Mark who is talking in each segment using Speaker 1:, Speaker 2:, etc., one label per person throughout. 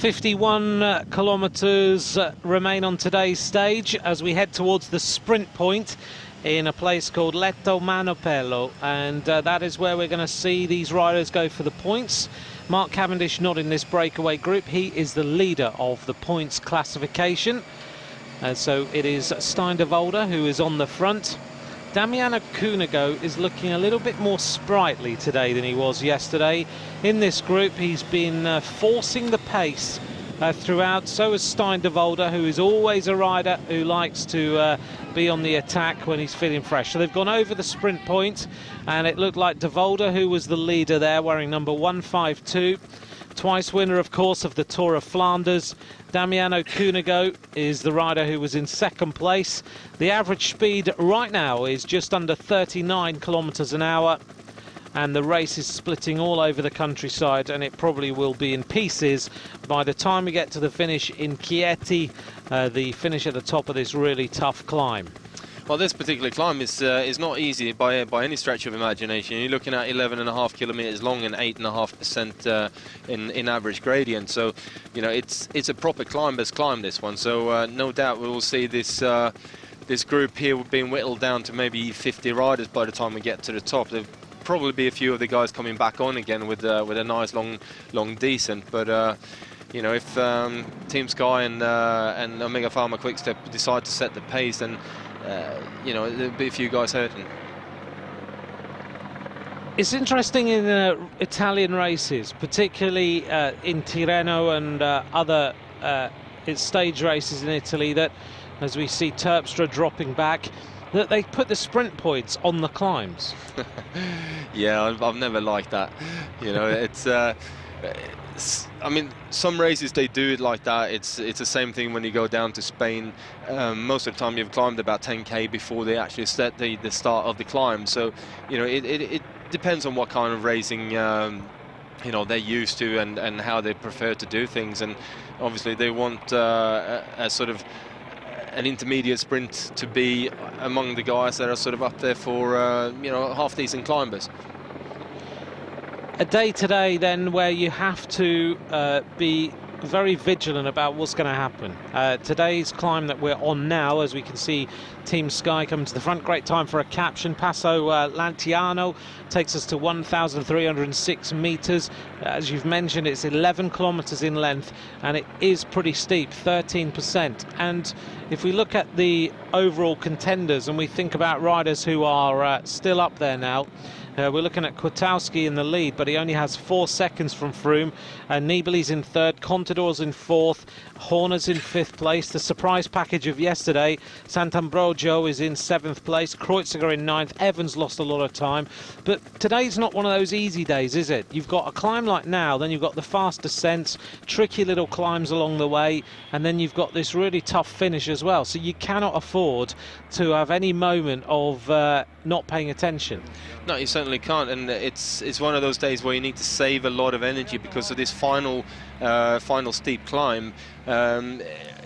Speaker 1: 51 kilometres remain on today's stage as we head towards the sprint point in a place called Letto Manopello, and that is where we're going to see these riders go for the points. Mark Cavendish not in this breakaway group. He is the leader of the points classification. So it is Stijn de Volder who is on the front. Damiano Cunego is looking a little bit more sprightly today than he was yesterday. In this group, he's been forcing the pace throughout. So is Stijn de Volder, who is always a rider who likes to be on the attack when he's feeling fresh. So they've gone over the sprint point, and it looked like de Volder, who was the leader there, wearing number 152. Twice winner, of course, of the Tour of Flanders. Damiano Cunego is the rider who was in second place. The average speed right now is just under 39 kilometres an hour, and the race is splitting all over the countryside, and it probably will be in pieces by the time we get to the finish in Chieti, the finish at the top of this really tough climb.
Speaker 2: Well, this particular climb is not easy by any stretch of imagination. You're looking at 11.5 kilometers long and 8.5% in average gradient. So, you know, it's a proper climber's climb, this one. So no doubt we will see this this group here being whittled down to maybe 50 riders by the time we get to the top. There'll probably be a few of the guys coming back on again with a nice long descent. But you know, if Team Sky and Omega Pharma Quickstep decide to set the pace, then you know, there'll be a few guys hurting.
Speaker 1: It's interesting in Italian races, particularly in Tirreno and other stage races in Italy, that as we see Terpstra dropping back, that they put the sprint points on the climbs.
Speaker 2: Yeah, I've never liked that. You know, I mean, some races they do it like that. It's the same thing when you go down to Spain. Most of the time you've climbed about 10k before they actually set the start of the climb. So, you know, it depends on what kind of racing you know, they're used to and how they prefer to do things. And obviously they want a sort of an intermediate sprint to be among the guys that are sort of up there for you know, half decent climbers.
Speaker 1: A day today then where you have to be very vigilant about what's going to happen. Today's climb that we're on now, as we can see Team Sky coming to the front, great time for a caption. Passo Lantiano takes us to 1,306 metres. As you've mentioned, it's 11 kilometres in length, and it is pretty steep, 13%. And if we look at the overall contenders and we think about riders who are still up there now, we're looking at Kwiatkowski in the lead, but he only has 4 seconds from Froome. Nibali's in third, Contador's in fourth, Horner's in fifth place. The surprise package of yesterday, Sant'Ambrogio is in seventh place, Kreuziger in ninth, Evans lost a lot of time. But today's not one of those easy days, is it? You've got a climb like now, then you've got the fast descents, tricky little climbs along the way, and then you've got this really tough finish as well. So you cannot afford to have any moment of not paying attention.
Speaker 2: No, you certainly can't, and it's one of those days where you need to save a lot of energy because of this final steep climb.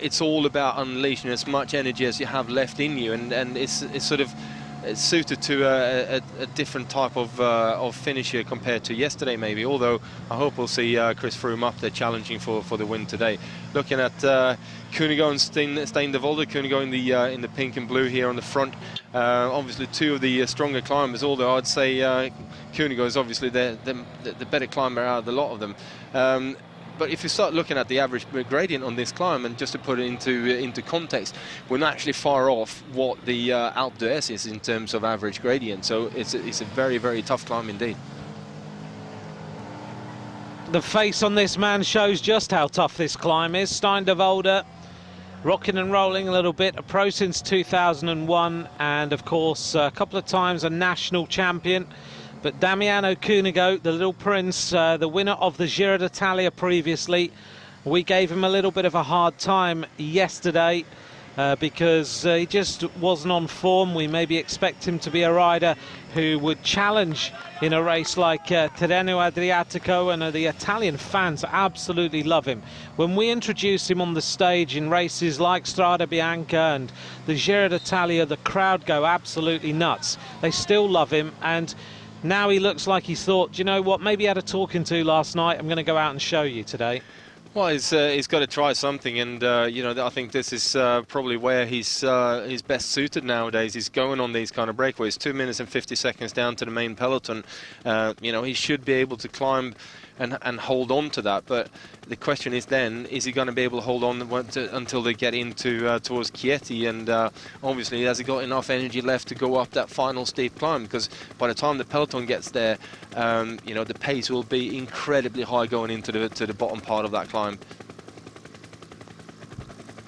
Speaker 2: It's all about unleashing as much energy as you have left in you, and it's sort of suited to a different type of finish here compared to yesterday, maybe. Although I hope we'll see Chris Froome up there challenging for the win today. Looking at Cunego and Stijn de Volder. Cunego in the pink and blue here on the front. Obviously, two of the stronger climbers. Although I'd say Cunego is obviously the better climber out of the lot of them. But if you start looking at the average gradient on this climb, and just to put it into context, we're not actually far off what the Alpe d'Huez is in terms of average gradient. So it's a very, very tough climb indeed.
Speaker 1: The face on this man shows just how tough this climb is. Stijn de Volder rocking and rolling a little bit, a pro since 2001, and of course a couple of times a national champion. But Damiano Cunego, the little prince, the winner of the Giro d'Italia previously, we gave him a little bit of a hard time yesterday because he just wasn't on form. We maybe expect him to be a rider who would challenge in a race like Tirreno Adriatico, and the Italian fans absolutely love him. When we introduce him on the stage in races like Strada Bianca and the Giro d'Italia, the crowd go absolutely nuts. They still love him, and now he looks like he's thought, you know what, maybe he had a talking to last night, I'm going to go out and show you today.
Speaker 2: Well, he's got to try something, and you know, I think this is probably where he's best suited nowadays. He's going on these kind of breakaways, 2 minutes and 50 seconds down to the main peloton. You know, he should be able to climb and hold on to that. But the question is then, is he going to be able to hold on until they get into towards Chieti? And obviously, has he got enough energy left to go up that final steep climb? Because by the time the peloton gets there, you know, the pace will be incredibly high going into the bottom part of that climb.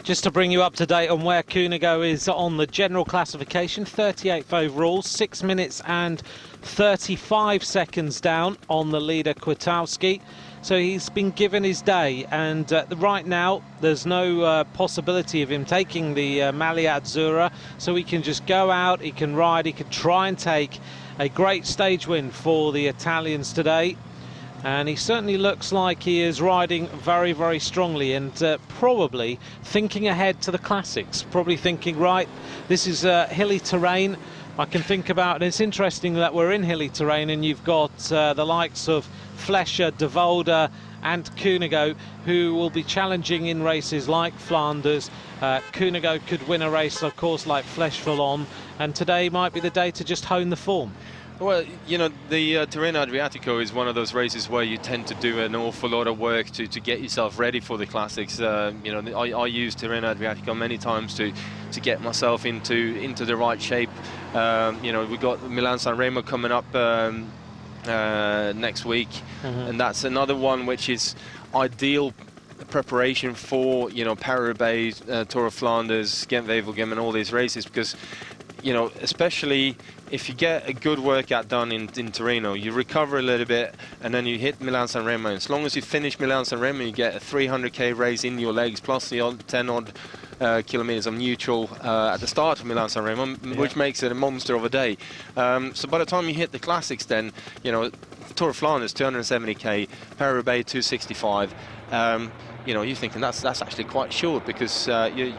Speaker 1: Just to bring you up to date on where Cunego is on the general classification, 38th overall, 6 minutes and 35 seconds down on the leader Kwiatkowski. So he's been given his day, and right now there's no possibility of him taking the Maglia Azzurra, so he can just go out, he can ride, he can try and take a great stage win for the Italians today. And he certainly looks like he is riding very, very strongly, and probably thinking ahead to the classics. Probably thinking, right, this is hilly terrain. I can think about, and it's interesting that we're in hilly terrain, and you've got the likes of Flescher, De Volder and Cunego, who will be challenging in races like Flanders. Cunego could win a race, of course, like Flèche-Wallonne, and today might be the day to just hone the form.
Speaker 2: Well, you know, the Tirreno Adriatico is one of those races where you tend to do an awful lot of work to get yourself ready for the classics. You know, I use Tirreno Adriatico many times to get myself into the right shape. You know, we've got Milan-San Remo coming up next week, and that's another one which is ideal preparation for, you know, Paris-Roubaix, Tour of Flanders, Ghent-Wevelgem and all these races, because, you know, especially if you get a good workout done in Tirreno, you recover a little bit, and then you hit Milan-San Remo. As long as you finish Milan-San Remo, you get a 300k race in your legs, plus the 10-odd kilometers of neutral at the start of Milan-San Remo, which makes it a monster of a day. So by the time you hit the classics, then, you know, Tour of Flanders 270k, Paris-Roubaix 265. You know, you're thinking that's actually quite short, because the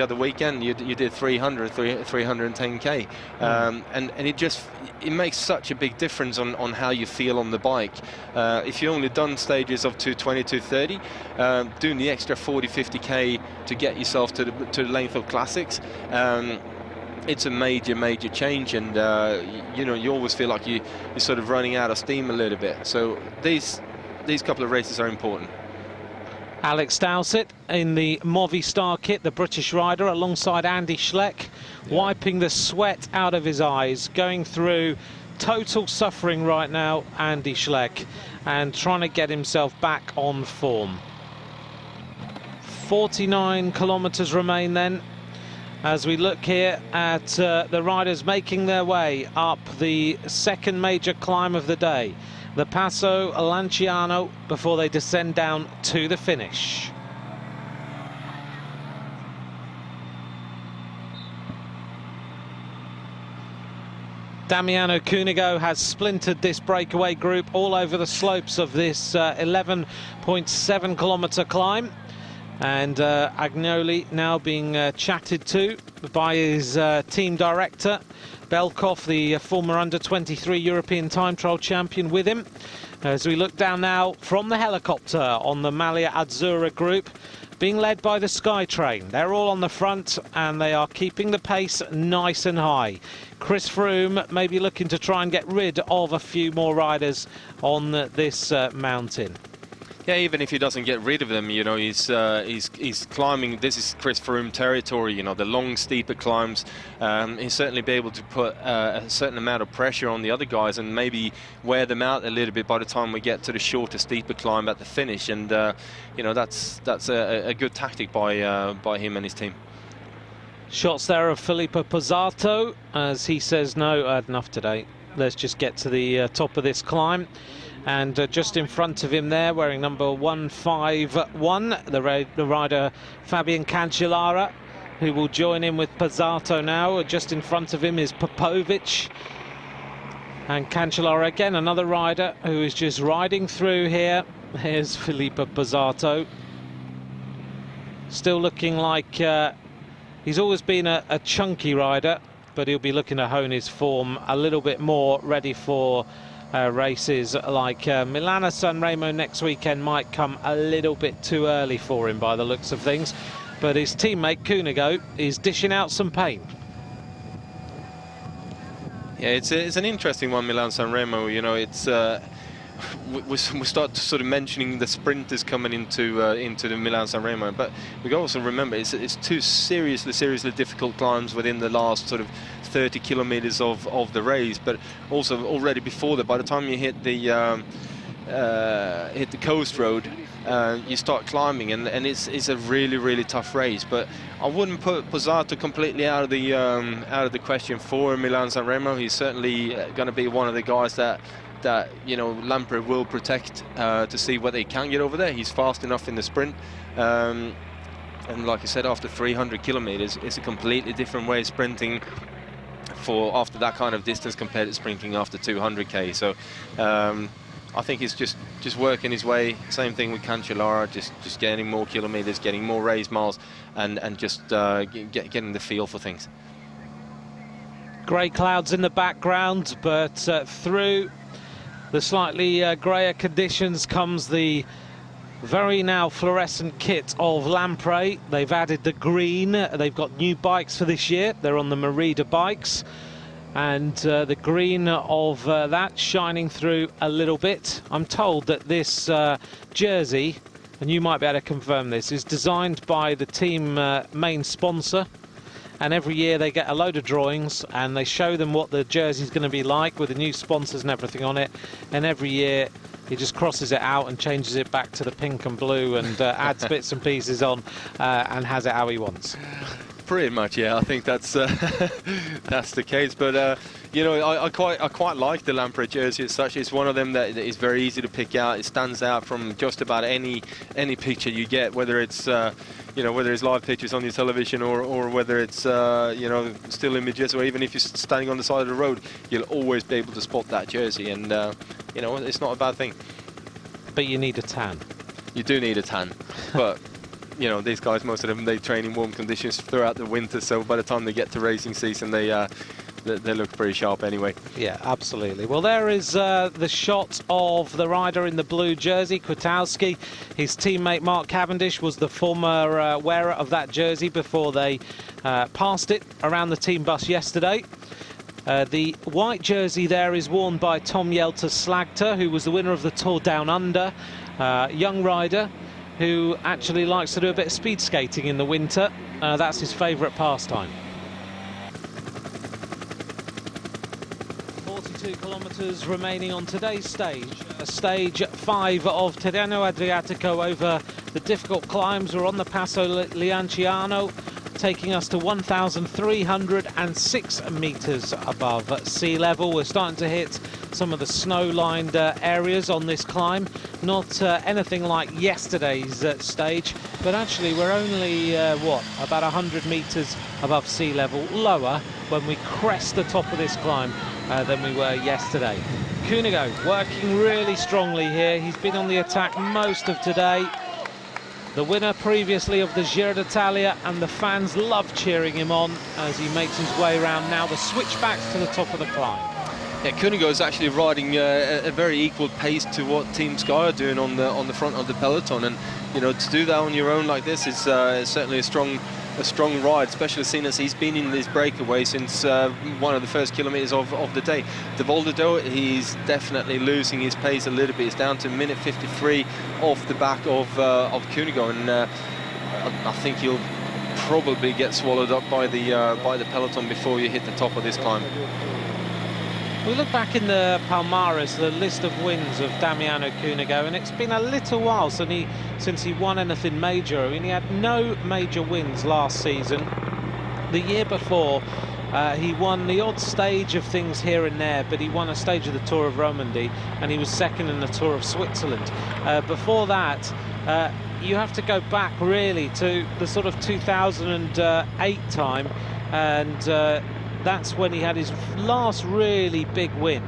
Speaker 2: other weekend you did 310k, and it makes such a big difference on how you feel on the bike. If you only done stages of 220, 230, doing the extra 40-50k to get yourself to the length of classics, it's a major change, and you know, you always feel like you're sort of running out of steam a little bit. So these couple of races are important.
Speaker 1: Alex Dowsett in the Movistar kit, the British rider, alongside Andy Schleck, wiping the sweat out of his eyes, going through total suffering right now, Andy Schleck, and trying to get himself back on form. 49 kilometres remain then, as we look here at the riders making their way up the second major climb of the day, the Passo Lanciano, before they descend down to the finish. Damiano Cunego has splintered this breakaway group all over the slopes of this 11.7 kilometre climb. And Agnoli now being chatted to by his team director, Belkov, the former under-23 European time trial champion, with him. As we look down now from the helicopter on the Maglia Azzurra group, being led by the SkyTrain. They're all on the front, and they are keeping the pace nice and high. Chris Froome may be looking to try and get rid of a few more riders on this mountain.
Speaker 2: Yeah, even if he doesn't get rid of them, you know, he's climbing. This is Chris Froome territory, you know, the long, steeper climbs. He'll certainly be able to put a certain amount of pressure on the other guys and maybe wear them out a little bit by the time we get to the shorter, steeper climb at the finish. And you know, that's a good tactic by him and his team.
Speaker 1: Shots there of Filippo Pozzato, as he says, no, I had enough today. Let's just get to the top of this climb. And just in front of him there, wearing number 151, the rider Fabian Cancellara, who will join in with Pozzato now. Just in front of him is Popovic. And Cancellara again, another rider who is just riding through here. Here's Filippo Pozzato. Still looking like he's always been a chunky rider, but he'll be looking to hone his form a little bit more, ready for races like Milano San Remo next weekend might come a little bit too early for him by the looks of things, but his teammate Cunego is dishing out some pain.
Speaker 2: Yeah, it's an interesting one, Milan San Remo. You know, it's we start sort of mentioning the sprinters coming into the Milan San Remo, but we got to also remember it's two seriously difficult climbs within the last sort of 30 kilometers of the race. But also already before that, by the time you hit the coast road, you start climbing, and it's a really tough race. But I wouldn't put Pozzato completely out of the question for Milan San Remo. He's certainly going to be one of the guys that you know Lampre will protect to see whether he can get over there. He's fast enough in the sprint, and like I said, after 300 kilometers, it's a completely different way of sprinting after that kind of distance compared to sprinting after 200k. So I think he's just working his way. Same thing with Cancellara, just getting more kilometers, getting more race miles, and just getting the feel for things.
Speaker 1: Grey clouds in the background, but through the slightly greyer conditions comes the very now fluorescent kit of Lampre. They've added the green. They've got new bikes for this year. They're on the Merida bikes, and the green of that shining through a little bit. I'm told that this jersey, and you might be able to confirm this, is designed by the team main sponsor, and every year they get a load of drawings and they show them what the jersey's going to be like with the new sponsors and everything on it, and every year he just crosses it out and changes it back to the pink and blue and adds bits and pieces on and has it how he wants.
Speaker 2: Pretty much, yeah. I think that's that's the case. But you know, I quite like the Lampre jersey as such. It's one of them that is very easy to pick out. It stands out from just about any picture you get, whether it's you know, whether it's live pictures on your television or whether it's you know, still images, or even if you're standing on the side of the road, you'll always be able to spot that jersey, and you know, it's not a bad thing.
Speaker 1: But you need a tan. You
Speaker 2: do need a tan, but you know, these guys, most of them, they train in warm conditions throughout the winter, so by the time they get to racing season, they look pretty sharp anyway.
Speaker 1: Yeah, absolutely. Well, there is the shot of the rider in the blue jersey, Kwiatkowski. His teammate Mark Cavendish was the former wearer of that jersey before they passed it around the team bus yesterday. The white jersey there is worn by Tom Jelter-Slagter, who was the winner of the Tour Down Under, young rider who actually likes to do a bit of speed skating in the winter. That's his favourite pastime. 42 kilometres remaining on today's stage. Stage 5 of Tirreno Adriatico over the difficult climbs. We're on the Passo Lianciano, taking us to 1,306 metres above sea level. We're starting to hit some of the snow-lined areas on this climb. Not anything like yesterday's stage, but actually we're only, what, about 100 metres above sea level lower when we crest the top of this climb than we were yesterday. Cunego working really strongly here. He's been on the attack most of today. The winner previously of the Giro d'Italia, and the fans love cheering him on as he makes his way around now the switchbacks to the top of the climb.
Speaker 2: Yeah, Cunego is actually riding a very equal pace to what Team Sky are doing on the front of the peloton, and you know, to do that on your own like this is certainly a strong ride, especially seeing as he's been in this breakaway since one of the first kilometers of the day. The Volderdo, he's definitely losing his pace a little bit. It's down to minute 53 off the back of Cunego, and I think he'll probably get swallowed up by the peloton before you hit the top of this climb.
Speaker 1: We look back in the Palmares, the list of wins of Damiano Cunego, and it's been a little while since he won anything major. I mean, he had no major wins last season. The year before, he won the odd stage of things here and there, but he won a stage of the Tour of Romandy, and he was second in the Tour of Switzerland. Before that, you have to go back really to the sort of 2008 time, and that's when he had his last really big win.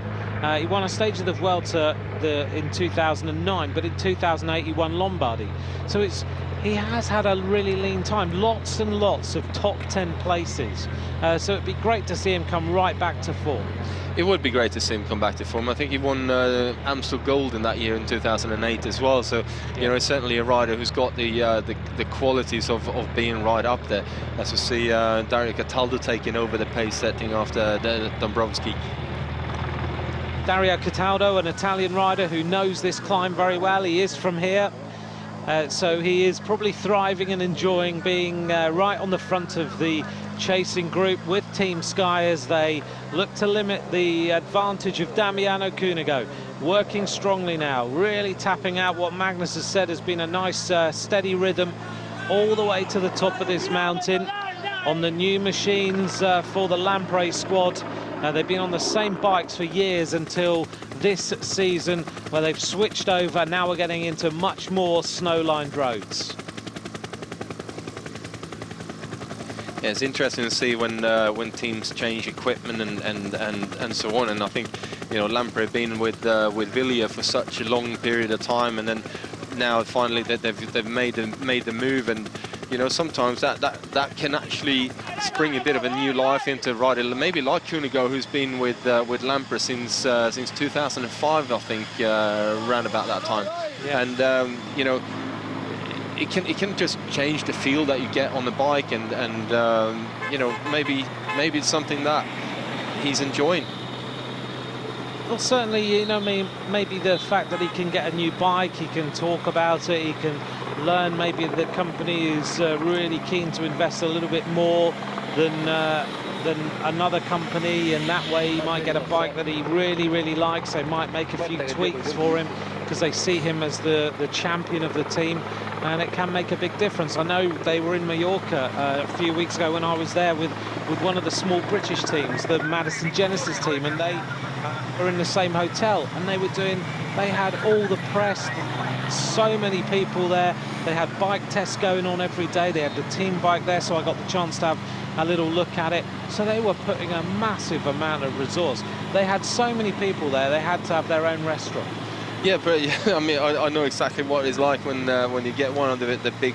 Speaker 1: He won a stage of the Vuelta in 2009, but in 2008 he won Lombardy. So he has had a really lean time, lots and lots of top 10 places, so it'd be great to see him come right back to form.
Speaker 2: It would be great to see him come back to form. I think he won Amstel Gold in that year in 2008 as well. So, you know, he's certainly a rider who's got the qualities of being right up there. As we see Dario Cataldo taking over the pace setting after Dombrowski.
Speaker 1: Dario Cataldo, an Italian rider who knows this climb very well. He is from here. So he is probably thriving and enjoying being right on the front of the chasing group with Team Sky as they look to limit the advantage of Damiano Cunego. Working strongly now, really tapping out what Magnus has said has been a nice steady rhythm all the way to the top of this mountain on the new machines for the Lamprey squad. They've been on the same bikes for years until this season, where they've switched over. Now we're getting into much more snow-lined roads.
Speaker 2: Yeah, it's interesting to see when teams change equipment and so on. And I think, you know, Lamprey have been with Villiers for such a long period of time, and then now finally that they've made the move. And you know, sometimes that can actually spring a bit of a new life into rider, maybe like Cunego, who's been with Lamprey since 2005, I think, around about that time.
Speaker 1: Yeah.
Speaker 2: And you know, it can just change the feel that you get on the bike, and you know, maybe it's something that he's enjoying.
Speaker 1: Well, certainly, you know, maybe the fact that he can get a new bike, he can talk about it, he can learn. Maybe the company is really keen to invest a little bit more than another company, and that way he might get a bike that he really likes. They might make a few tweaks for him because they see him as the champion of the team, and it can make a big difference. I know they were in Mallorca a few weeks ago when I was there with one of the small British teams, the Madison Genesis team, and they were in the same hotel, and they had all the press, so many people there. They had bike tests going on every day. They had the team bike there, so I got the chance to have a little look at it. So they were putting a massive amount of resource. They had so many people there, they had to have their own restaurant.
Speaker 2: Yeah, but I mean, I know exactly what it's like when you get one of the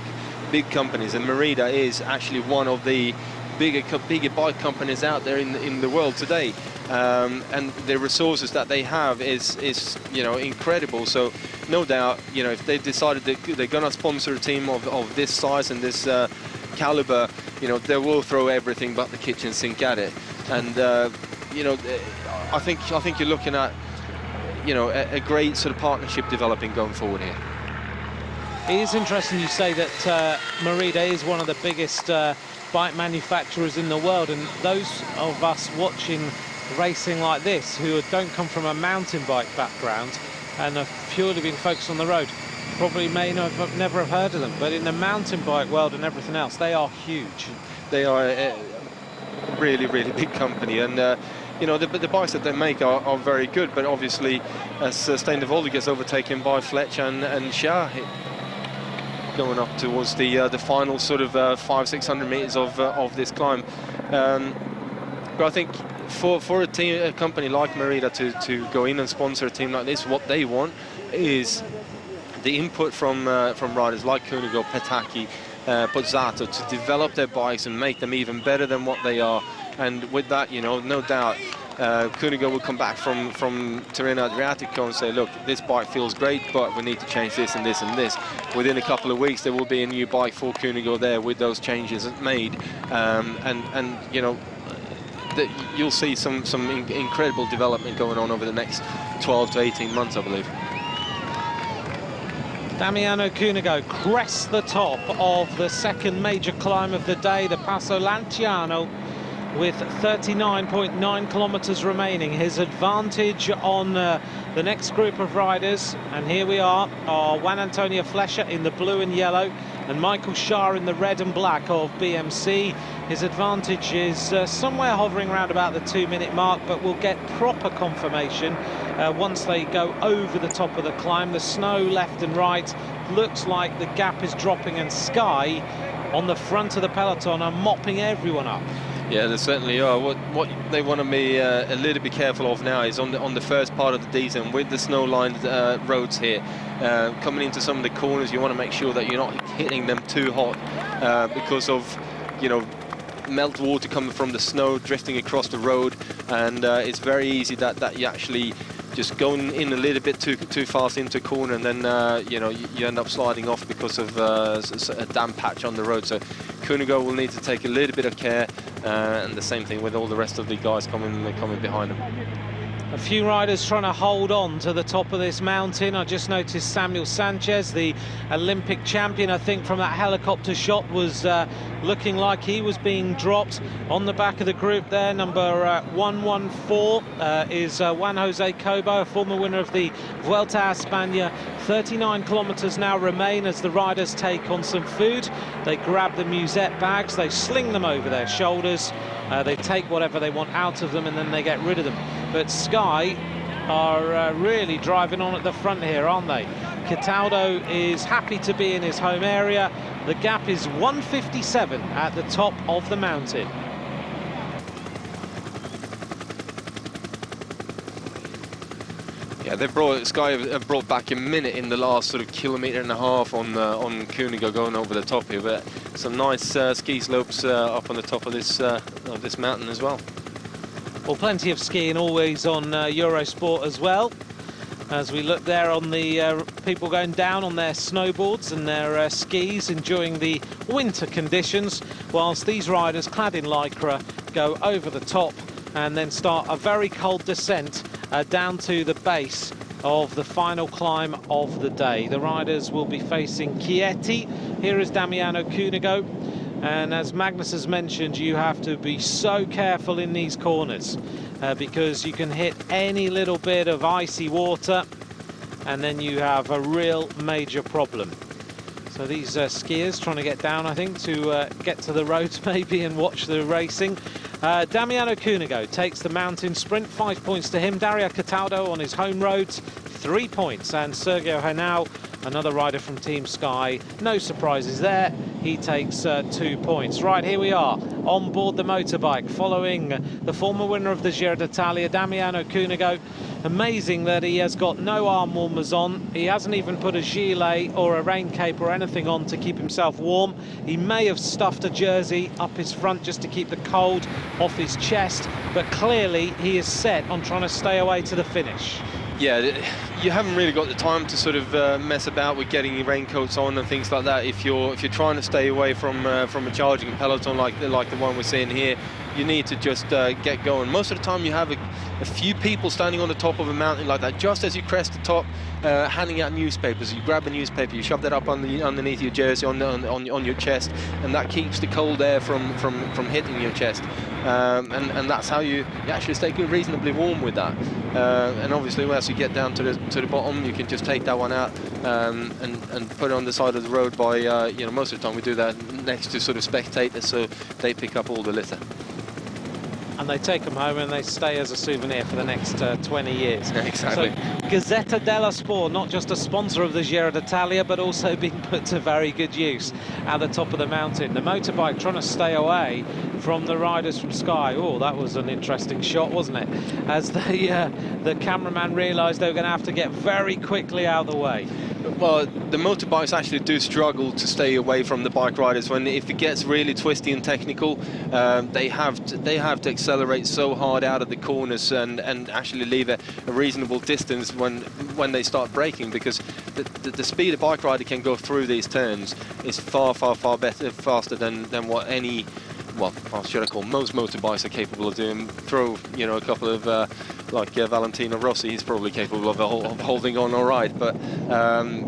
Speaker 2: big companies, and Merida is actually one of the bigger bike companies out there in the world today, and the resources that they have is you know, incredible. So no doubt, you know, if they've decided that they're going to sponsor a team of this size and this caliber, you know, they will throw everything but the kitchen sink at it. And you know, I think you're looking at, you know, a great sort of partnership developing going forward here.
Speaker 1: It is interesting you say that Merida is one of the biggest bike manufacturers in the world, and those of us watching racing like this who don't come from a mountain bike background and have purely been focused on the road probably may never have heard of them, but in the mountain bike world and everything else, they are huge.
Speaker 2: They are a really big company, and you know, the bikes that they make are very good, but obviously as Stein de Volder gets overtaken by Fletcher and Shah, going up towards the final sort of 500-600 meters of this climb. But I think for a company like Merida to go in and sponsor a team like this, what they want is the input from riders like Cunego, Petacchi, Pozzato, to develop their bikes and make them even better than what they are. And with that, you know, no doubt Cunego will come back from Tirreno Adriatico and say, look, this bike feels great, but we need to change this and this and this. Within a couple of weeks, there will be a new bike for Cunego there with those changes made, and you know, you'll see some incredible development going on over the next 12 to 18 months, I believe.
Speaker 1: Damiano Cunego crests the top of the second major climb of the day, the Passo Lanciano, with 39.9 kilometers remaining. His advantage on the next group of riders, and here we are Juan Antonio Flecha in the blue and yellow and Michael Shah in the red and black of BMC. His advantage is somewhere hovering around about the 2-minute mark, but we'll get proper confirmation once they go over the top of the climb. The snow left and right looks like the gap is dropping, and Sky on the front of the peloton are mopping everyone up.
Speaker 2: Yeah, they certainly are. What they want to be a little bit careful of now is on the first part of the descent with the snow-lined roads here, coming into some of the corners. You want to make sure that you're not hitting them too hot because of, you know, melt water coming from the snow drifting across the road, and it's very easy that you actually just going in a little bit too fast into a corner, and then you know, you end up sliding off because of a damp patch on the road. So Cunego will need to take a little bit of care, and the same thing with all the rest of the guys coming behind him.
Speaker 1: A few riders trying to hold on to the top of this mountain. I just noticed Samuel Sanchez, the Olympic champion, I think from that helicopter shot, was looking like he was being dropped on the back of the group there. Number 114 is Juan Jose Cobo, a former winner of the Vuelta a España. 39 kilometers now remain as the riders take on some food. They grab the musette bags, they sling them over their shoulders, they take whatever they want out of them, and then they get rid of them. But Sky are really driving on at the front here, aren't they? Cataldo is happy to be in his home area. The gap is 1:57 at the top of the mountain.
Speaker 2: Yeah, Sky have brought back a minute in the last sort of kilometre and a half on Cunego going over the top here, but some nice ski slopes up on the top of this mountain as well.
Speaker 1: Well, plenty of skiing always on Eurosport as well. As we look there on the people going down on their snowboards and their skis, enjoying the winter conditions, whilst these riders clad in lycra go over the top and then start a very cold descent down to the base of the final climb of the day. The riders will be facing Chieti. Here is Damiano Cunego. And as Magnus has mentioned, you have to be so careful in these corners because you can hit any little bit of icy water and then you have a real major problem. So these skiers trying to get down, I think, to get to the roads maybe and watch the racing. Damiano Cunego takes the mountain sprint, 5 points to him. Dario Cataldo on his home roads, 3 points. And Sergio Henao, another rider from Team Sky, no surprises there. He takes 2 points. Right, here we are on board the motorbike following the former winner of the Giro d'Italia, Damiano Cunego. Amazing that he has got no arm warmers on. He hasn't even put a gilet or a rain cape or anything on to keep himself warm. He may have stuffed a jersey up his front just to keep the cold off his chest, but clearly he is set on trying to stay away to the finish.
Speaker 2: Yeah, you haven't really got the time to sort of mess about with getting your raincoats on and things like that. If you're trying to stay away from a charging peloton like the one we're seeing here, you need to just get going. Most of the time you have a few people standing on the top of a mountain like that, just as you crest the top, handing out newspapers. You grab a newspaper, you shove that up underneath your jersey on your chest, and that keeps the cold air from hitting your chest. And that's how you actually stay reasonably warm with that. And obviously, once you get down to the bottom, you can just take that one out and put it on the side of the road by, you know, most of the time we do that next to sort of spectators, so they pick up all the litter.
Speaker 1: And they take them home and they stay as a souvenir for the next 20 years.
Speaker 2: Exactly.
Speaker 1: So Gazzetta dello Sport, not just a sponsor of the Giro d'Italia, but also being put to very good use at the top of the mountain. The motorbike trying to stay away from the riders from Sky. Oh, that was an interesting shot, wasn't it? As the cameraman realised they were going to have to get very quickly out of the way.
Speaker 2: Well, the motorbikes actually do struggle to stay away from the bike riders. If it gets really twisty and technical, they have to accelerate so hard out of the corners and actually leave a reasonable distance when they start braking, because the speed a bike rider can go through these turns is far faster than what any, well, should I call most motorbikes are capable of doing. Throw, you know, a couple of like Valentino Rossi, he's probably capable of holding on all right. But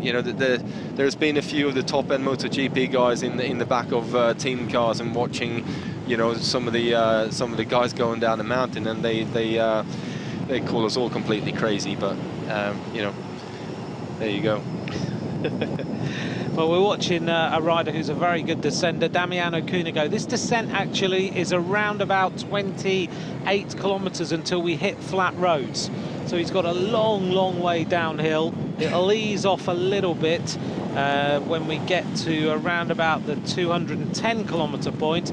Speaker 2: you know, there's been a few of the top-end MotoGP guys in the back of team cars and watching, you know, some of the guys going down the mountain, and they call us all completely crazy. But you know, there you go.
Speaker 1: Well, we're watching a rider who's a very good descender, Damiano Cunego. This descent actually is around about 28 kilometres until we hit flat roads. So he's got a long way downhill. It'll ease off a little bit when we get to around about the 210 kilometre point.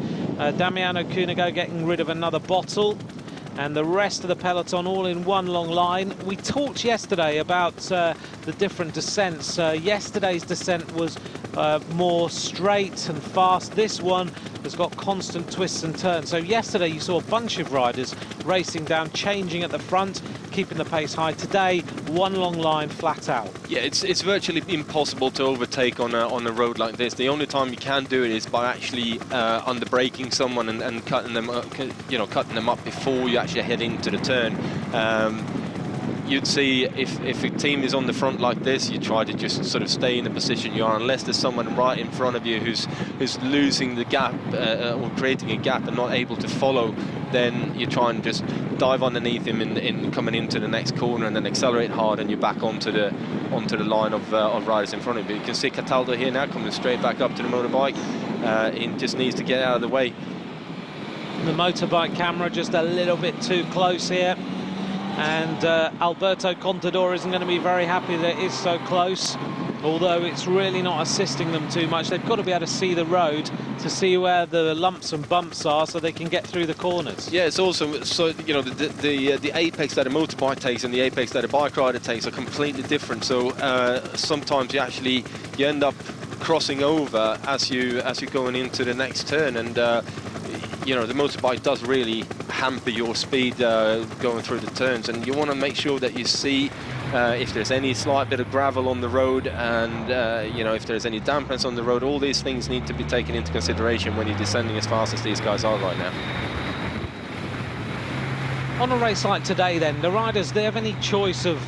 Speaker 1: Damiano Cunego getting rid of another bottle, and the rest of the peloton all in one long line. We talked yesterday about the different descents. Yesterday's descent was more straight and fast. This one has got constant twists and turns. So yesterday you saw a bunch of riders racing down, changing at the front, keeping the pace high. Today, one long line flat out.
Speaker 2: Yeah, it's virtually impossible to overtake on a road like this. The only time you can do it is by actually under-braking someone and cutting them up, cutting them up before you actually head into the turn. You'd see if a team is on the front like this, you try to just sort of stay in the position you are, unless there's someone right in front of you who's losing the gap or creating a gap and not able to follow. Then you try and just dive underneath him in coming into the next corner, and then accelerate hard, and you're back onto the line of riders in front of you. You can see Cataldo here now coming straight back up to the motorbike. He just needs to get out of the way.
Speaker 1: The motorbike camera just a little bit too close here. And Alberto Contador isn't going to be very happy that it is so close, although it's really not assisting them too much. They've got to be able to see the road to see where the lumps and bumps are so they can get through the corners.
Speaker 2: Yeah, it's also, so the apex that a motorbike takes and the apex that a bike rider takes are completely different. So sometimes you end up crossing over as you're going into the next turn, and the motorbike does really hamper your speed going through the turns, and you want to make sure that you see if there's any slight bit of gravel on the road, and if there's any dampness on the road. All these things need to be taken into consideration when you're descending as fast as these guys are right now.
Speaker 1: On a race like today then, the riders, do they have any choice of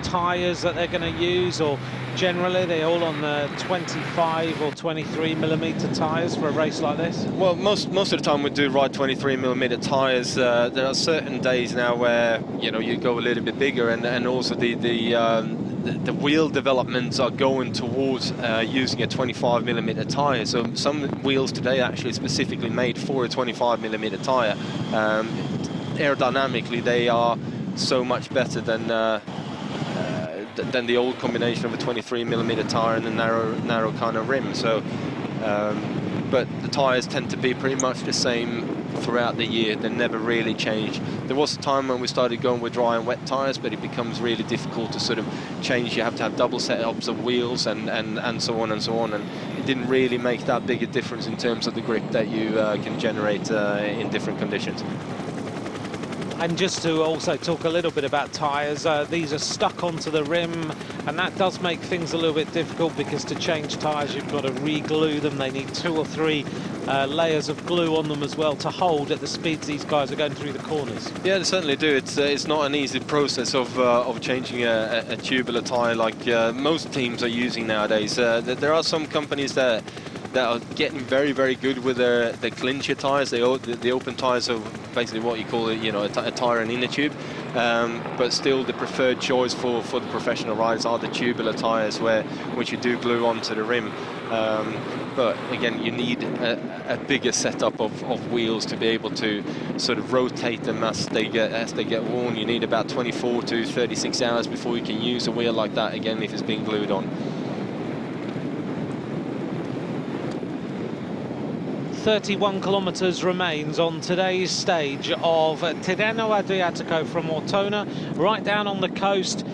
Speaker 1: tyres that they're going to use, or generally they're all on the 25 or 23 millimetre tyres for a race like this?
Speaker 2: Well, most of the time we do ride 23 millimetre tyres. There are certain days now where you go a little bit bigger, and also the wheel developments are going towards using a 25 millimetre tyre. So some wheels today are actually specifically made for a 25 millimetre tyre. Aerodynamically, they are so much better than the old combination of a 23 millimetre tyre and a narrow kind of rim. So, but the tyres tend to be pretty much the same throughout the year. They never really change. There was a time when we started going with dry and wet tyres, but it becomes really difficult to sort of change. You have to have double setups of wheels and so on and so on, and it didn't really make that big a difference in terms of the grip that you can generate in different conditions.
Speaker 1: And just to also talk a little bit about tyres, these are stuck onto the rim, and that does make things a little bit difficult, because to change tyres you've got to re-glue them. They need 2 or 3 layers of glue on them as well to hold at the speeds these guys are going through the corners. Yeah,
Speaker 2: they certainly do. It's not an easy process of changing a tubular tyre like most teams are using nowadays. There are some companies that are getting very, very good with their clincher tyres. The open tyres are basically what you call it, a tyre and inner tube. But still, the preferred choice for the professional riders are the tubular tyres, which you do glue onto the rim. But again, you need a bigger setup of wheels to be able to sort of rotate them as they get worn. You need about 24 to 36 hours before you can use a wheel like that again if it's being glued on.
Speaker 1: 31 kilometres remains on today's stage of Tirreno Adriatico, from Ortona right down on the coast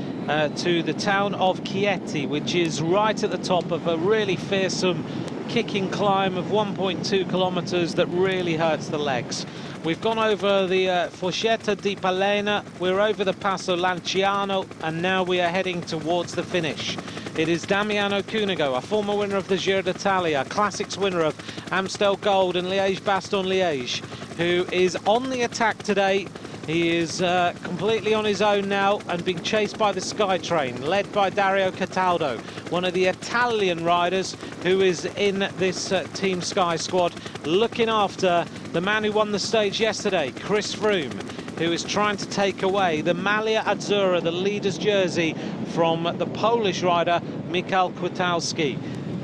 Speaker 1: to the town of Chieti, which is right at the top of a really fearsome kicking climb of 1.2 kilometres that really hurts the legs. We've gone over the Foscetta di Palena, we're over the Passo Lanciano, and now we are heading towards the finish. It is Damiano Cunego, a former winner of the Giro d'Italia, Classics winner of Amstel Gold and Liège-Bastogne-Liège, who is on the attack today. He is completely on his own now and being chased by the Skytrain, led by Dario Cataldo, one of the Italian riders who is in this Team Sky squad, looking after the man who won the stage yesterday, Chris Froome, who is trying to take away the Maglia Azzurra, the leader's jersey, from the Polish rider Michał Kwiatkowski.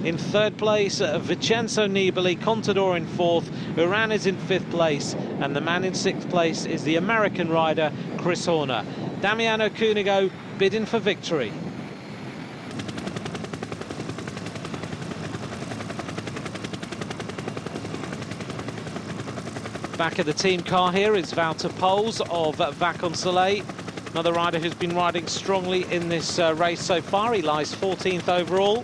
Speaker 1: In third place, Vincenzo Nibali, Contador in fourth, Uran is in fifth place, and the man in sixth place is the American rider Chris Horner. Damiano Cunego bidding for victory. Back of the team car here is Wouter Poels of Vakon Soleil, another rider who's been riding strongly in this race so far. He lies 14th overall,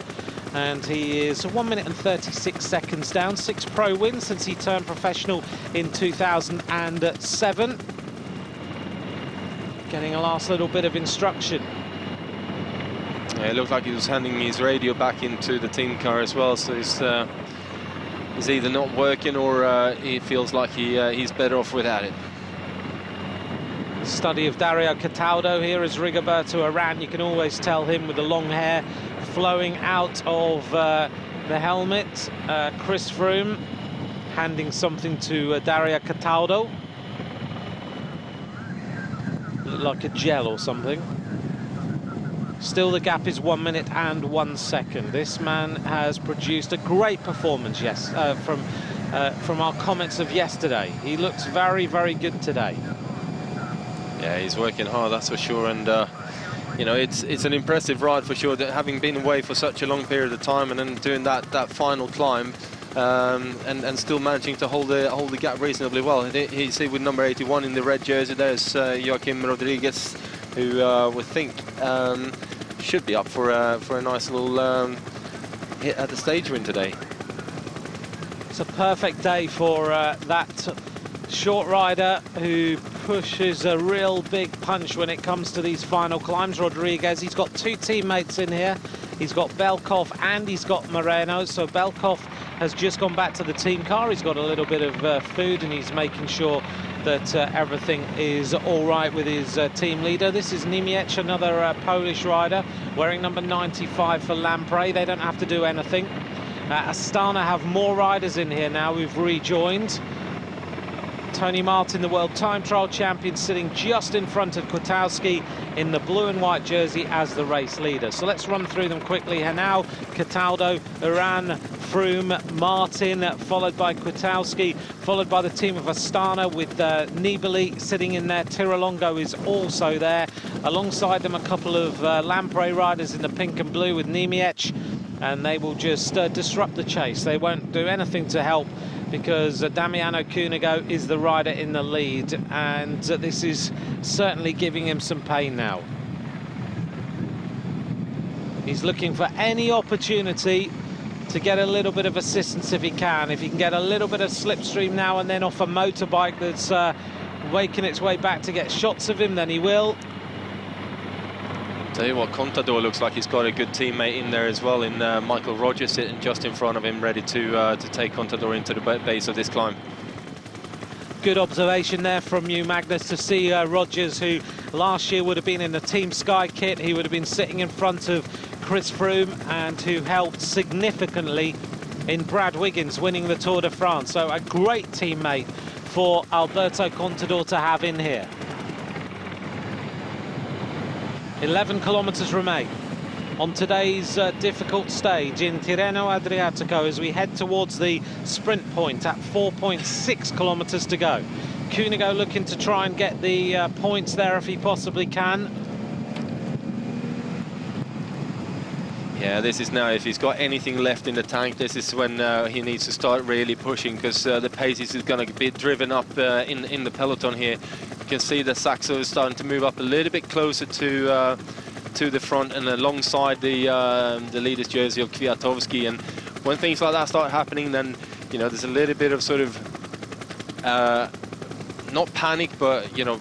Speaker 1: and he is 1 minute and 36 seconds down. 6 pro wins since he turned professional in 2007. Getting a last little bit of instruction.
Speaker 2: Yeah, it looked like he was handing me his radio back into the team car as well, so he's either not working or he feels like he's better off without it.
Speaker 1: Study of Dario Cataldo here as Rigoberto Urán. You can always tell him with the long hair flowing out of the helmet. Chris Froome handing something to Dario Cataldo. Look like a gel or something. Still the gap is 1 minute and 1 second. This man has produced a great performance, yes, from our comments of yesterday. He looks very, very good today.
Speaker 2: Yeah, he's working hard, that's for sure, and you know, it's an impressive ride for sure, that having been away for such a long period of time and then doing that final climb, and still managing to hold the gap reasonably well. You see with number 81 in the red jersey, there's Joaquim Rodriguez, who we think should be up for a nice little hit at the stage win today.
Speaker 1: It's a perfect day for that short rider who pushes a real big punch when it comes to these final climbs. Rodriguez, he's got 2 teammates in here. He's got Belkov and he's got Moreno. So Belkov has just gone back to the team car. He's got a little bit of food and he's making sure that everything is all right with his team leader. This is Niemiec, another Polish rider, wearing number 95 for Lamprey. They don't have to do anything. Astana have more riders in here now who've rejoined. Tony Martin, the World Time Trial champion, sitting just in front of Kwiatkowski in the blue and white jersey as the race leader. So let's run through them quickly. Henao, Cataldo, Urán, Froome, Martin, followed by Kwiatkowski, followed by the team of Astana with Nibali sitting in there. Tirreno is also there. Alongside them, a couple of Lamprey riders in the pink and blue with Niemiec, and they will just disrupt the chase. They won't do anything to help, because Damiano Cunego is the rider in the lead, and this is certainly giving him some pain now. He's looking for any opportunity to get a little bit of assistance if he can. If he can get a little bit of slipstream now and then off a motorbike that's waking its way back to get shots of him, then he will.
Speaker 2: Tell you what, Contador looks like he's got a good teammate in there as well, in Michael Rogers sitting just in front of him, ready to take Contador into the base of this climb.
Speaker 1: Good observation there from you, Magnus, to see Rogers, who last year would have been in the Team Sky kit. He would have been sitting in front of Chris Froome, and who helped significantly in Brad Wiggins winning the Tour de France. So a great teammate for Alberto Contador to have in here. 11 kilometres remain on today's difficult stage in Tirreno Adriatico as we head towards the sprint point at 4.6 kilometres to go. Cunego looking to try and get the points there if he possibly can.
Speaker 2: Yeah, this is now, if he's got anything left in the tank, this is when he needs to start really pushing, because the pace is going to be driven up in the peloton here. You can see the Saxo is starting to move up a little bit closer to the front and alongside the leader's jersey of Kwiatkowski. And when things like that start happening, then you know there's a little bit of sort of not panic, but you know,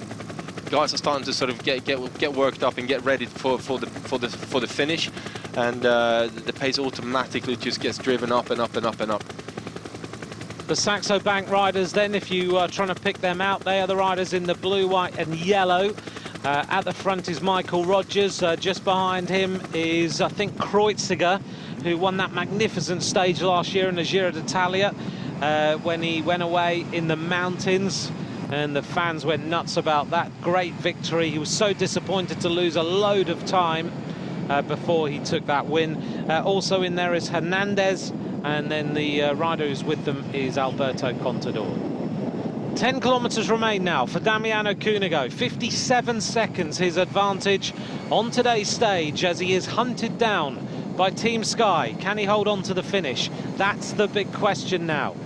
Speaker 2: guys are starting to sort of get worked up and get ready for the finish, and the pace automatically just gets driven up and up and up and up.
Speaker 1: The Saxo Bank riders then, if you are trying to pick them out, they are the riders in the blue, white and yellow. At the front is Michael Rogers. Just behind him is, I think, Kreuziger, who won that magnificent stage last year in the Giro d'Italia when he went away in the mountains, and the fans went nuts about that great victory. He was so disappointed to lose a load of time before he took that win. Also in there is Hernandez, and then the rider who's with them is Alberto Contador. 10 kilometres remain now for Damiano Cunego. 57 seconds his advantage on today's stage as he is hunted down by Team Sky. Can he hold on to the finish? That's the big question now.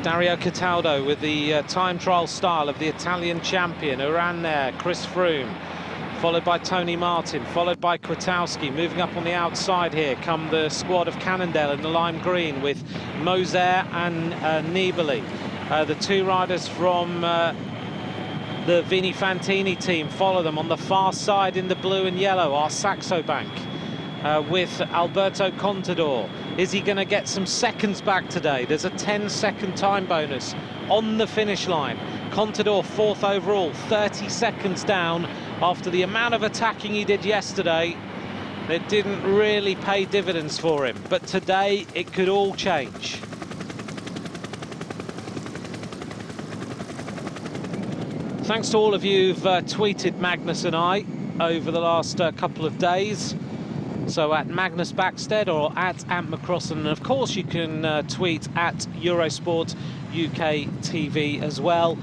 Speaker 1: Dario Cataldo with the time trial style of the Italian champion who ran there. Chris Froome, followed by Tony Martin, followed by Kwiatkowski. Moving up on the outside here come the squad of Cannondale in the lime green with Moser and Nibali. The two riders from the Vini Fantini team follow them. On the far side in the blue and yellow are Saxo Bank with Alberto Contador. Is he going to get some seconds back today? There's a 10-second time bonus on the finish line. Contador fourth overall, 30 seconds down after the amount of attacking he did yesterday. It didn't really pay dividends for him, but today it could all change. Thanks to all of you who've tweeted Magnus and I over the last couple of days. So at Magnus Backstead or at Ant McCrossan, and of course you can tweet at Eurosport UK TV as well.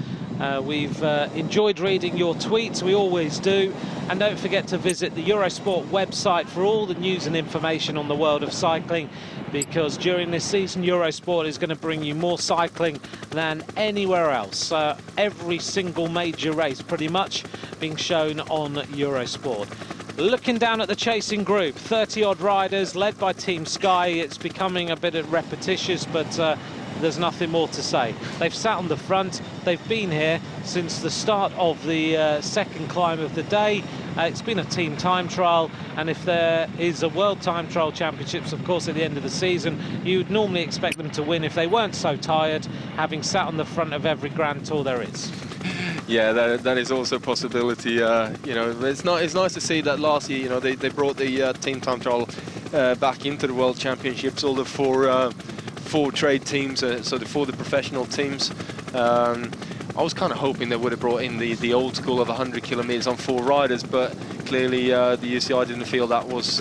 Speaker 1: We've enjoyed reading your tweets, we always do. And don't forget to visit the Eurosport website for all the news and information on the world of cycling, because during this season Eurosport is going to bring you more cycling than anywhere else. Every single major race pretty much being shown on Eurosport. Looking down at the chasing group, 30-odd riders led by Team Sky. It's becoming a bit repetitious, but there's nothing more to say. They've sat on the front. They've been here since the start of the second climb of the day. It's been a team time trial, and if there is a World Time Trial Championships, of course, at the end of the season, you'd normally expect them to win if they weren't so tired, having sat on the front of every Grand Tour there is.
Speaker 2: Yeah, that is also a possibility. You know, it's nice to see that last year, you know, they brought the team time trial back into the World Championships, all the four trade teams, so for the professional teams. I was kind of hoping they would have brought in the old school of 100 kilometers on 4 riders, but clearly the UCI didn't feel that was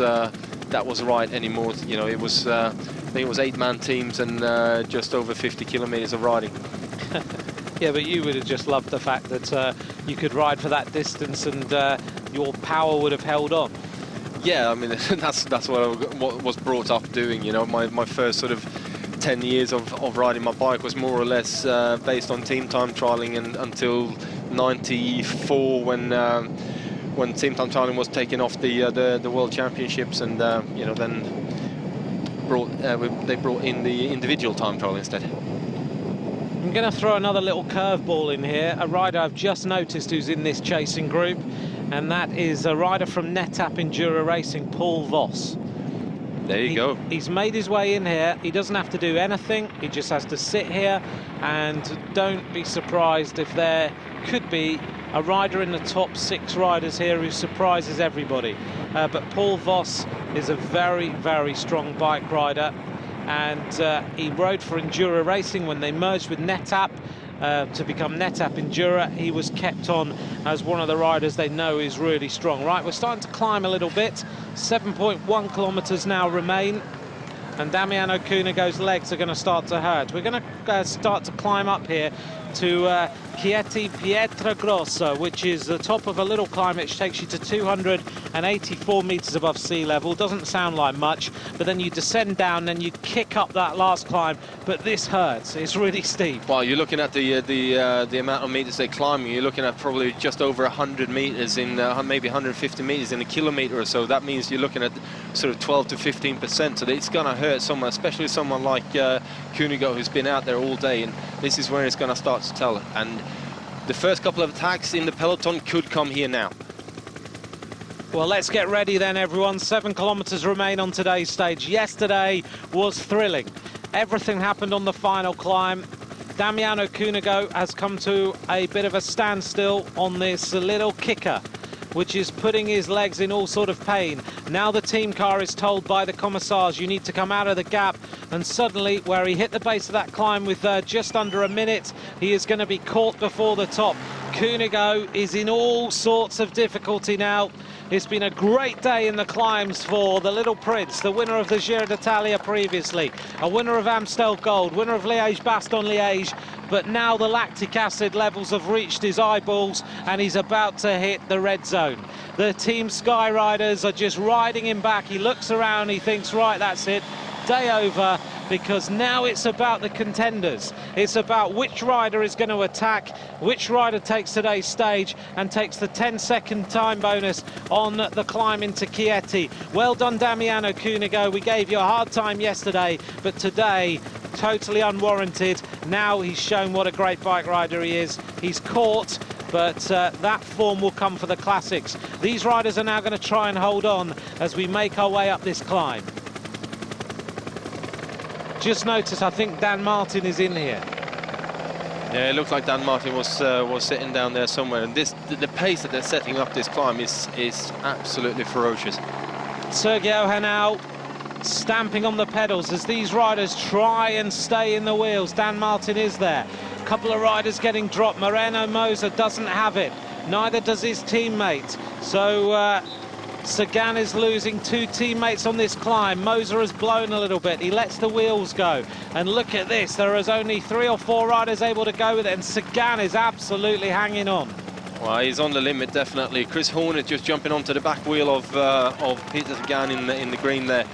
Speaker 2: right anymore. You know, it was I think it was 8-man teams and just over 50 kilometers of riding.
Speaker 1: Yeah, but you would have just loved the fact that you could ride for that distance and your power would have held on.
Speaker 2: Yeah, I mean, that's what was brought up doing. You know, my first sort of 10 years of riding my bike was more or less based on team time trialing, and until '94 when team time trialing was taken off the World Championships, and you know, then they brought in the individual time trial instead.
Speaker 1: I'm going to throw another little curveball in here. A rider I've just noticed who's in this chasing group, and that is a rider from NetApp Enduro Racing, Paul Voss.
Speaker 2: There you go.
Speaker 1: He's made his way in here. He doesn't have to do anything. He just has to sit here, and don't be surprised if there could be a rider in the top 6 riders here who surprises everybody. But Paul Voss is a very, very strong bike rider, and he rode for Enduro Racing when they merged with NetApp to become NetApp Enduro. He was kept on as one of the riders they know is really strong. Right, we're starting to climb a little bit. 7.1 kilometers now remain, and Damiano Cunego's legs are going to start to hurt. We're going to start to climb up here to Chieti Pietragrossa, which is the top of a little climb which takes you to 284 meters above sea level. Doesn't sound like much, but then you descend down and you kick up that last climb, but this hurts. It's really steep.
Speaker 2: Well, you're looking at the amount of meters they're climbing. You're looking at probably just over 100 meters in maybe 150 meters in a kilometer or so. That means you're looking at sort of 12 to 15%. So it's going to hurt someone, especially someone like Cunego, who's been out there all day, and this is where it's going to start to tell. And the first couple of attacks in the peloton could come here now.
Speaker 1: Well, let's get ready then, everyone. 7 kilometers remain on today's stage. Yesterday was thrilling. Everything happened on the final climb. Damiano Cunego has come to a bit of a standstill on this little kicker, which is putting his legs in all sort of pain. Now the team car is told by the commissars, you need to come out of the gap, and suddenly, where he hit the base of that climb with just under a minute, he is going to be caught before the top. Cunego is in all sorts of difficulty now. It's been a great day in the climbs for the Little Prince, the winner of the Giro d'Italia previously, a winner of Amstel Gold, winner of Liège-Bastogne-Liège, but now the lactic acid levels have reached his eyeballs and he's about to hit the red zone. The Team Sky riders are just riding him back. He looks around, he thinks, right, that's it, day over. because now it's about the contenders. It's about which rider is going to attack, which rider takes today's stage and takes the 10-second time bonus on the climb into Chieti. Well done, Damiano Cunego. We gave you a hard time yesterday, but today, totally unwarranted. Now he's shown what a great bike rider he is. He's caught, but that form will come for the classics. These riders are now going to try and hold on as we make our way up this climb. Just notice, I think Dan Martin is in here.
Speaker 2: Yeah, it looked like Dan Martin was sitting down there somewhere, and the pace that they're setting up this climb is absolutely ferocious.
Speaker 1: Sergio Henao stamping on the pedals as these riders try and stay in the wheels. Dan Martin is there. A couple of riders getting dropped. Moreno Moser doesn't have it. Neither does his teammate. So Sagan is losing two teammates on this climb. Moser has blown a little bit. He lets the wheels go. And look at this. There is only 3 or 4 riders able to go with it. And Sagan is absolutely hanging on.
Speaker 2: Well, he's on the limit, definitely. Chris Horner just jumping onto the back wheel of Peter Sagan in the green there.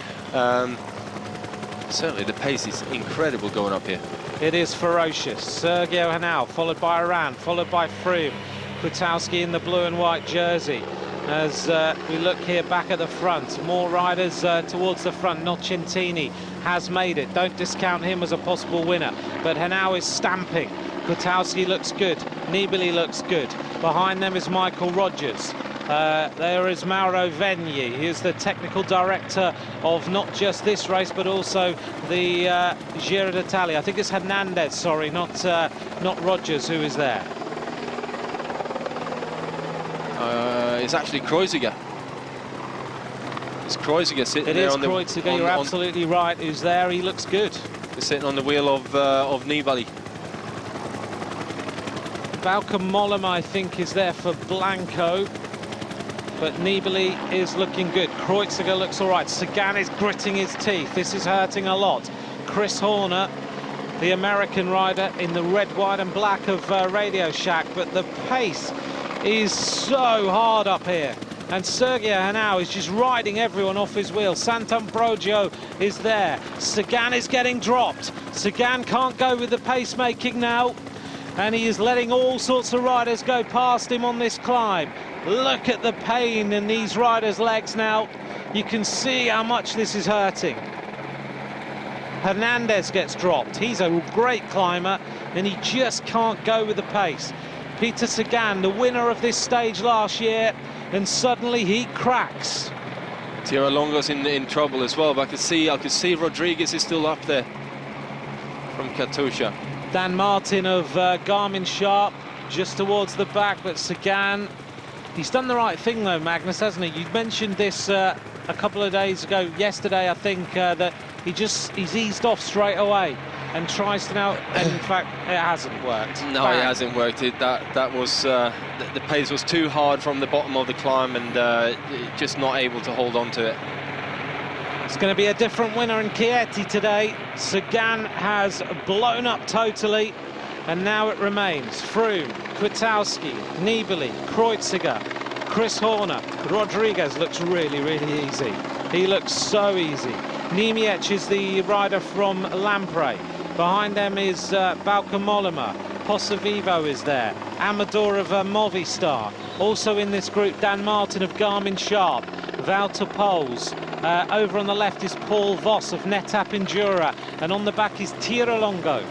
Speaker 2: Certainly the pace is incredible going up here.
Speaker 1: It is ferocious. Sergio Henao, followed by Iran, followed by Froome. Kwiatkowski in the blue and white jersey. As we look here back at the front, more riders towards the front. Nocentini has made it. Don't discount him as a possible winner. But Henao is stamping. Kwiatkowski looks good. Nibali looks good. Behind them is Michael Rogers. There is Mauro Vegni. He is the technical director of not just this race, but also the Giro d'Italia. I think it's Hernandez, sorry, not Rogers who is there.
Speaker 2: It's actually Kreuziger. It's Kreuziger sitting there on the...
Speaker 1: It is Kreuziger, you're absolutely right. Who's there? He looks good.
Speaker 2: He's sitting on the wheel of Nibali.
Speaker 1: Bauke Mollema, I think, is there for Blanco. But Nibali is looking good. Kreuziger looks all right. Sagan is gritting his teeth. This is hurting a lot. Chris Horner, the American rider in the red, white and black of Radio Shack. But the pace is so hard up here. And Sergio Henao is just riding everyone off his wheel. Sant'Ambrogio is there. Sagan is getting dropped. Sagan can't go with the pacemaking now. And he is letting all sorts of riders go past him on this climb. Look at the pain in these riders' legs now. You can see how much this is hurting. Hernandez gets dropped. He's a great climber, and he just can't go with the pace. Peter Sagan, the winner of this stage last year, and suddenly he cracks.
Speaker 2: Tierra Longo's in trouble as well, but I could see Rodriguez is still up there from Katusha.
Speaker 1: Dan Martin of Garmin Sharp just towards the back, but Sagan, he's done the right thing though, Magnus, hasn't he? You mentioned this a couple of days ago, yesterday I think, that he's eased off straight away and tries to now, and in fact it hasn't worked.
Speaker 2: No, Bang. It hasn't worked. That was the pace was too hard from the bottom of the climb, and just not able to hold on to it.
Speaker 1: It's going to be a different winner in Chieti today. Sagan has blown up totally, and now it remains Froome, Kwiatkowski, Nibali, Kreuziger, Chris Horner. Rodriguez looks really, really easy. He looks so easy. Niemiec is the rider from Lampre. Behind them is Bauke Mollema. Pozzovivo is there. Amador of Movistar. Also in this group, Dan Martin of Garmin Sharp. Wouter Poels. Over on the left is Paul Voss of NetApp Endura. And on the back is Tierra Longo.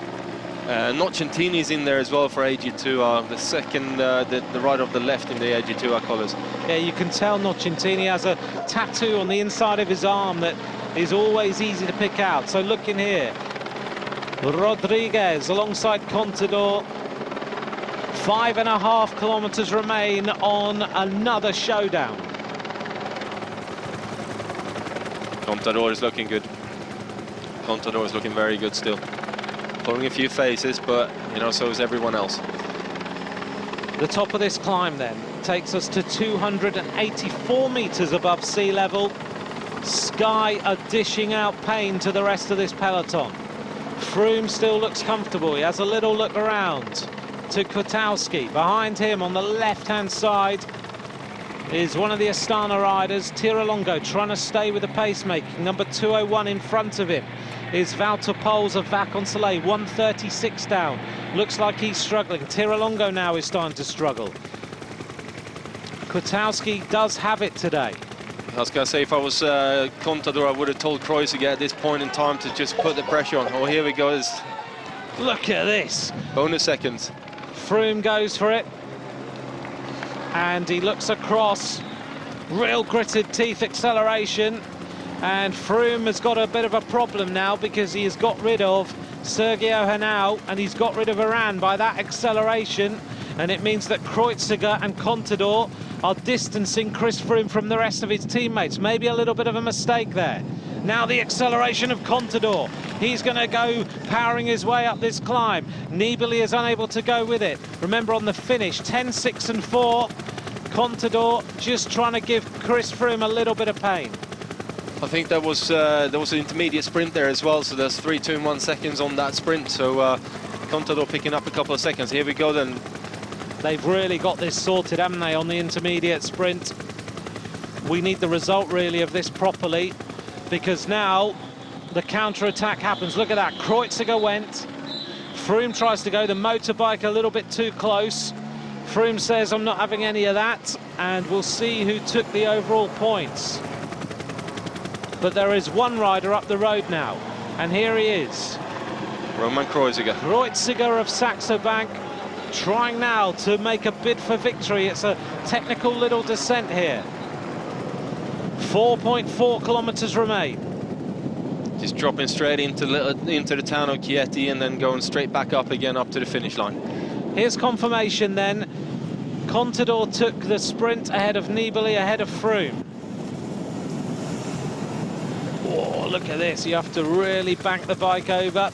Speaker 2: Nocentini's in there as well for AG2R, the second, the rider of the left in the AG2R colours.
Speaker 1: Yeah, you can tell Nocentini has a tattoo on the inside of his arm that is always easy to pick out. So look in here. Rodriguez alongside Contador. 5.5 kilometres remain on another showdown.
Speaker 2: Contador is looking good. Contador is looking very good still. Pulling a few faces, but you know, so is everyone else.
Speaker 1: The top of this climb then takes us to 284 metres above sea level. Sky are dishing out pain to the rest of this peloton. Froome still looks comfortable. He has a little look around to Kwiatkowski. Behind him on the left-hand side is one of the Astana riders, Tierra Longo, trying to stay with the pacemaking. Number 201 in front of him is Wouter Poels of Vacansoleil, 1:36 down. Looks like he's struggling. Tirreno now is starting to struggle. Kwiatkowski does have it today.
Speaker 2: I was going to say, if I was Contador, I would have told Kreuziger at this point in time to just put the pressure on. Oh, here we go.
Speaker 1: Look at this.
Speaker 2: Bonus seconds.
Speaker 1: Froome goes for it. And he looks across. Real gritted teeth acceleration. And Froome has got a bit of a problem now because he has got rid of Sergio Henao and he's got rid of Iran by that acceleration. And it means that Kreuziger and Contador are distancing Chris Froome from the rest of his teammates. Maybe a little bit of a mistake there. Now the acceleration of Contador. He's going to go powering his way up this climb. Nibali is unable to go with it. Remember on the finish, 10, 6 and 4. Contador just trying to give Chris Froome a little bit of pain.
Speaker 2: I think there was an intermediate sprint there as well, so there's 3, 2 and 1 seconds on that sprint. So Contador picking up a couple of seconds. Here we go then.
Speaker 1: They've really got this sorted, haven't they, on the intermediate sprint? We need the result, really, of this properly, because now the counter-attack happens. Look at that. Kreuziger went. Froome tries to go the motorbike a little bit too close. Froome says, I'm not having any of that, and we'll see who took the overall points. But there is one rider up the road now, and here he is.
Speaker 2: Roman Kreuziger.
Speaker 1: Kreuziger of Saxo Bank, trying now to make a bid for victory. It's a technical little descent here. 4.4 kilometers remain.
Speaker 2: Just dropping straight into the town of Chieti and then going straight back up again up to the finish line.
Speaker 1: Here's confirmation then. Contador took the sprint ahead of Nibali, ahead of Froome. Oh, look at this. You have to really bank the bike over.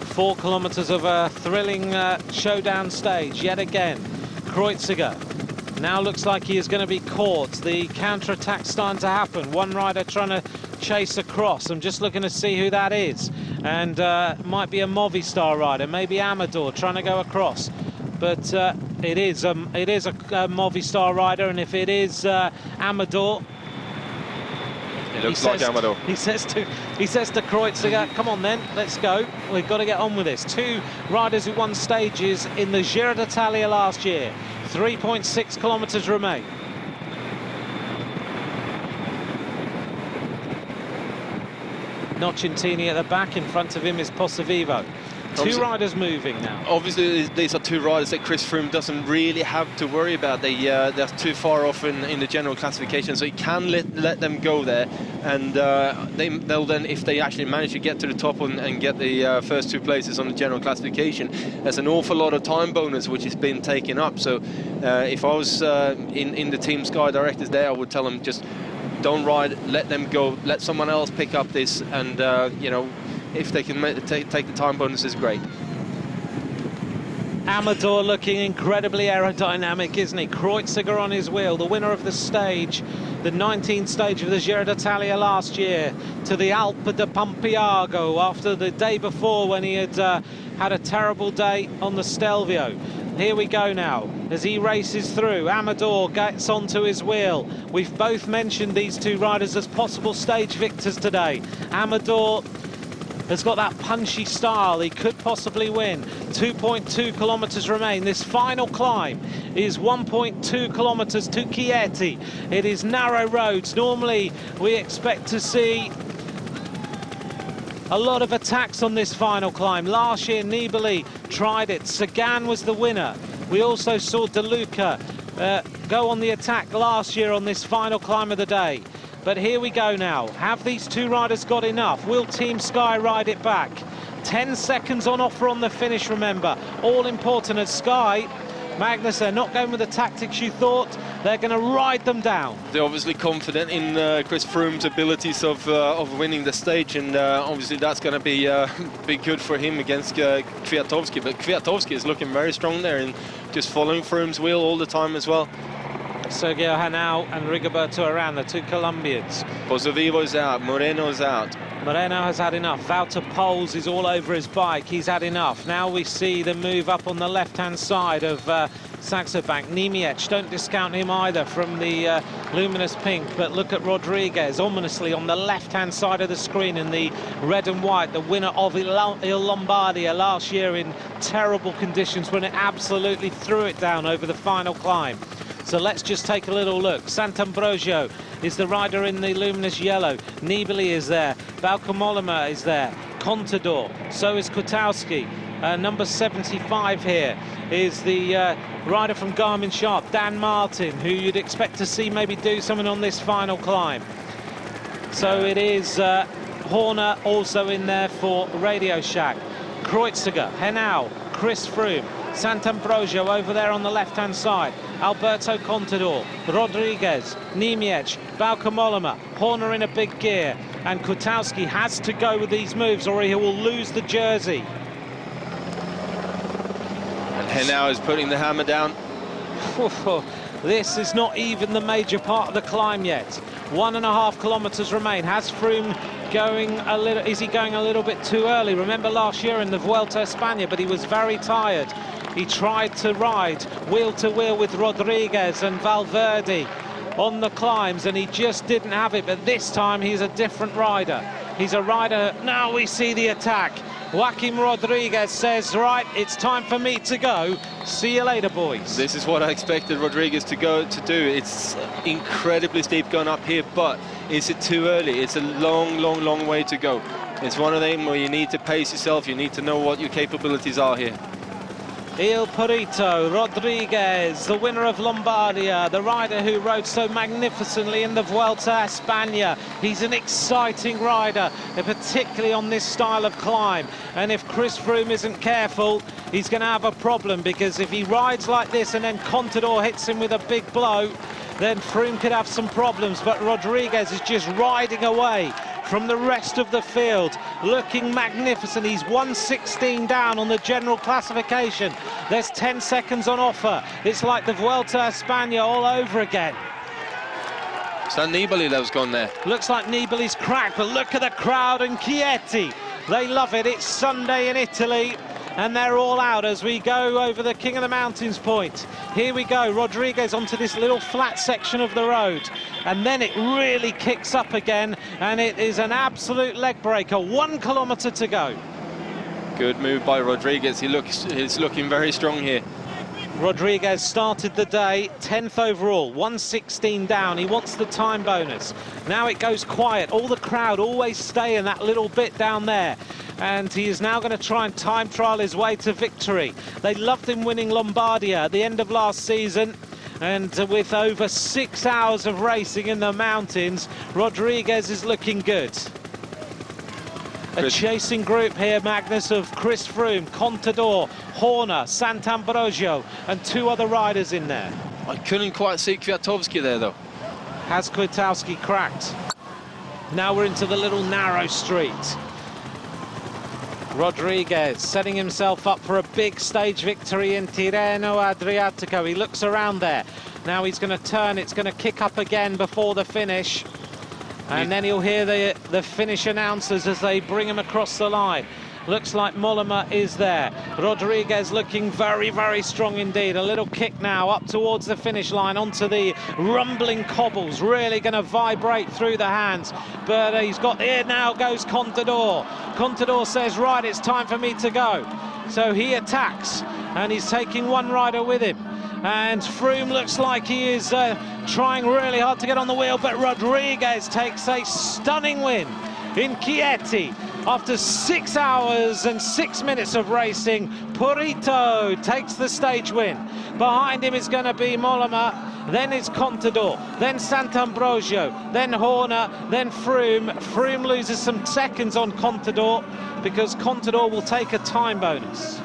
Speaker 1: 4 kilometers of a thrilling showdown stage yet again. Kreuziger now looks like he is going to be caught. The counter-attack starting to happen. One rider trying to chase across. I'm just looking to see who that is. And might be a Movistar rider, maybe Amador trying to go across. But it is a Movistar rider, and if it is Amador,
Speaker 2: it looks like Amador.
Speaker 1: He says to Kreuziger, come on then, let's go. We've got to get on with this. 2 riders who won stages in the Giro d'Italia last year. 3.6 kilometers remain. Nocentini at the back. In front of him is Pozzovivo. Two riders moving now.
Speaker 2: Obviously, these are 2 riders that Chris Froome doesn't really have to worry about. They're too far off in the general classification, so he can let them go there. And they'll then, if they actually manage to get to the top and get the first 2 places on the general classification, there's an awful lot of time bonus which has been taken up. So if I was in the Team Sky directors there, I would tell them just don't ride, let them go, let someone else pick up this, and you know, if they can take the time bonus is great.
Speaker 1: Amador looking incredibly aerodynamic, isn't he? Kreuziger on his wheel, the winner of the stage, the 19th stage of the Giro d'Italia last year, to the Alpe de Pampiago after the day before when he had had a terrible day on the Stelvio. Here we go now, as he races through. Amador gets onto his wheel. We've both mentioned these 2 riders as possible stage victors today. Amador has got that punchy style. He could possibly win. 2.2 kilometers remain. This final climb is 1.2 kilometers to Chieti. It is narrow roads. Normally we expect to see a lot of attacks on this final climb. Last year Nibali tried it. Sagan was the winner. We also saw De Luca go on the attack last year on this final climb of the day. But here we go now. Have these 2 riders got enough? Will Team Sky ride it back? 10 seconds on offer on the finish, remember. All important as Sky. Magnus, they're not going with the tactics you thought. They're going to ride them down.
Speaker 2: They're obviously confident in Chris Froome's abilities of winning the stage, and obviously that's going to be good for him against Kwiatkowski. But Kwiatkowski is looking very strong there and just following Froome's wheel all the time as well.
Speaker 1: Sergio Henao and Rigoberto Urán, the 2 Colombians.
Speaker 2: Pozzovivo's out, Moreno's out.
Speaker 1: Moreno has had enough. Wouter Poels is all over his bike. He's had enough. Now we see the move up on the left-hand side of Saxo Bank. Niemiec, don't discount him either from the luminous pink, but look at Rodriguez ominously on the left-hand side of the screen in the red and white, the winner of Il Lombardia last year in terrible conditions when it absolutely threw it down over the final climb. So let's just take a little look. Sant'Ambrogio is the rider in the luminous yellow. Nibali is there. Bauke Mollema is there. Contador. So is Kwiatkowski. Number 75 here is the rider from Garmin Sharp, Dan Martin, who you'd expect to see maybe do something on this final climb. So it is Horner also in there for Radio Shack. Kreuziger, Henao, Chris Froome, Sant'Ambrogio over there on the left-hand side. Alberto Contador, Rodriguez, Niemiec, Bauke Mollema, Horner in a big gear. And Kwiatkowski has to go with these moves or he will lose the jersey.
Speaker 2: And Henao is putting the hammer down.
Speaker 1: This is not even the major part of the climb yet. 1.5 kilometers remain. Has Froome going a little, is he going a little bit too early? Remember last year in the Vuelta a España, but he was very tired. He tried to ride wheel to wheel with Rodriguez and Valverde on the climbs and he just didn't have it, but this time he's a different rider. He's a rider. Now we see the attack. Joaquim Rodriguez says, right, it's time for me to go. See you later, boys.
Speaker 2: This is what I expected Rodriguez to do. It's incredibly steep going up here, but is it too early? It's a long way to go. It's one of them where you need to pace yourself. You need to know what your capabilities are here.
Speaker 1: Il Perito, Rodriguez, the winner of Lombardia, the rider who rode so magnificently in the Vuelta a España. He's an exciting rider, particularly on this style of climb. And if Chris Froome isn't careful, he's going to have a problem, because if he rides like this and then Contador hits him with a big blow, then Froome could have some problems. But Rodriguez is just riding away from the rest of the field, looking magnificent. He's 1:16 down on the general classification. There's 10 seconds on offer. It's like the Vuelta a España all over again.
Speaker 2: Is that Nibali that was gone there?
Speaker 1: Looks like Nibali's cracked, but look at the crowd in Chieti. They love it. It's Sunday in Italy, and they're all out as we go over the King of the Mountains point. Here we go, Rodriguez onto this little flat section of the road, and then it really kicks up again, and it is an absolute leg breaker. 1 kilometer to go.
Speaker 2: Good move by Rodriguez. He's looking very strong here.
Speaker 1: Rodriguez started the day 10th overall, 1:16 down. He wants the time bonus. Now it goes quiet. All the crowd always stay in that little bit down there. And he is now going to try and time trial his way to victory. They loved him winning Lombardia at the end of last season. And with over 6 hours of racing in the mountains, Rodriguez is looking good. A chasing group here, Magnus, of Chris Froome, Contador, Horner, Sant'Ambrogio, and 2 other riders in there.
Speaker 2: I couldn't quite see Kwiatkowski there, though.
Speaker 1: Has Kwiatkowski cracked? Now we're into the little narrow street. Rodriguez setting himself up for a big stage victory in Tirreno, Adriatico. He looks around there. Now he's going to turn. It's going to kick up again before the finish. And then he'll hear the finish announcers as they bring him across the line. Looks like Mollema is there. Rodriguez looking very strong indeed. A little kick now up towards the finish line onto the rumbling cobbles. Really going to vibrate through the hands. But he's got here. Now goes Contador. Contador says, right, it's time for me to go. So he attacks, and he's taking 1 rider with him. And Froome looks like he is trying really hard to get on the wheel, but Rodriguez takes a stunning win in Chieti. After 6 hours and 6 minutes of racing, Perito takes the stage win. Behind him is going to be Mollema, then it's Contador, then Sant'Ambrogio, then Horner, then Froome. Froome loses some seconds on Contador because Contador will take a time bonus.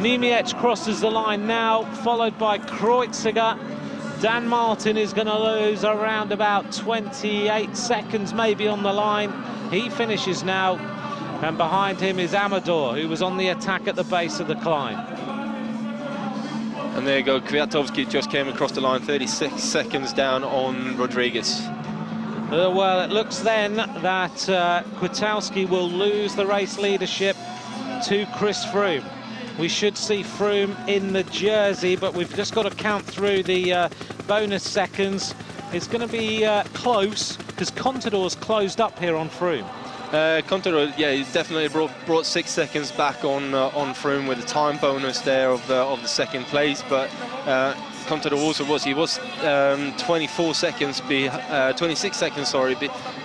Speaker 1: Niemiec crosses the line now, followed by Kreuziger. Dan Martin is going to lose around about 28 seconds maybe on the line. He finishes now, and behind him is Amador, who was on the attack at the base of the climb.
Speaker 2: And there you go, Kwiatkowski just came across the line, 36 seconds down on Rodriguez.
Speaker 1: Well, it looks then that Kwiatkowski will lose the race leadership to Chris Froome. We should see Froome in the jersey, but we've just got to count through the bonus seconds. It's going to be close because Contador's closed up here on Froome.
Speaker 2: Contador, yeah, he definitely brought 6 seconds back on Froome with a time bonus there of the second place, but Contador also was 26 seconds